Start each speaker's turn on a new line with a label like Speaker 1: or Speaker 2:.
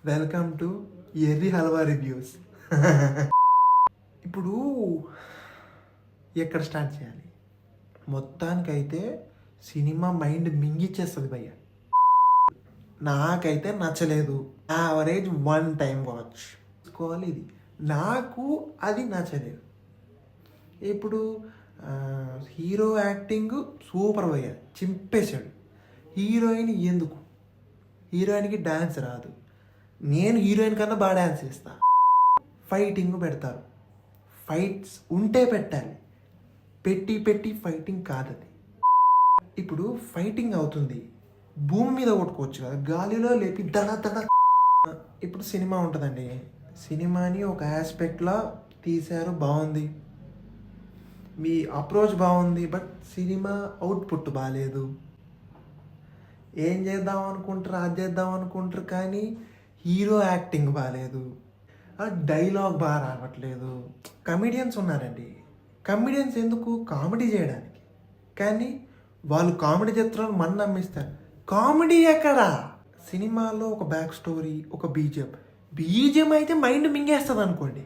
Speaker 1: Welcome to ఎర్రి halwa reviews. ఇప్పుడు ఎక్కడ స్టార్ట్ చేయాలి? మొత్తానికైతే సినిమా మైండ్ మింగిచ్చేస్తుంది భయ్య. నాకైతే నచ్చలేదు. యావరేజ్ 1 టైం వాచ్ తీసుకోవాలి. ఇది నాకు అది నచ్చలేదు. ఇప్పుడు హీరో యాక్టింగ్ సూపర్ భయ్య, చింపేశాడు. హీరోయిన్ ఎందుకు? హీరోయిన్కి డ్యాన్స్ రాదు. నేను హీరోయిన్ కన్నా బాగా డ్యాన్స్ చేస్తా. ఫైటింగ్ పెడతారు. ఫైట్స్ ఉంటే పెట్టాలి, పెట్టి ఫైటింగ్ కాదది. ఇప్పుడు ఫైటింగ్ అవుతుంది, భూమి మీద కొట్టుకోవచ్చు కదా, గాలిలో లేపి దడ. ఇప్పుడు సినిమా ఉంటుందండి, సినిమాని ఒక ఆస్పెక్ట్లో తీశారు, బాగుంది, మీ అప్రోచ్ బాగుంది, బట్ సినిమా అవుట్పుట్ బాగాలేదు. ఏం చేద్దాం అనుకుంటారు, అది చేద్దాం అనుకుంటారు, కానీ హీరో యాక్టింగ్ బాగాలేదు, డైలాగ్ బాగా రావట్లేదు. కమెడియన్స్ ఉన్నారండి, కమెడియన్స్ ఎందుకు? కామెడీ చేయడానికి. కానీ వాళ్ళు కామెడీ చిత్రాలు మన నమ్మిస్తారు. కామెడీ ఎక్కడా? సినిమాలో ఒక బ్యాక్ స్టోరీ, ఒక బీజిఎం అయితే మైండ్ మింగేస్తుంది అనుకోండి.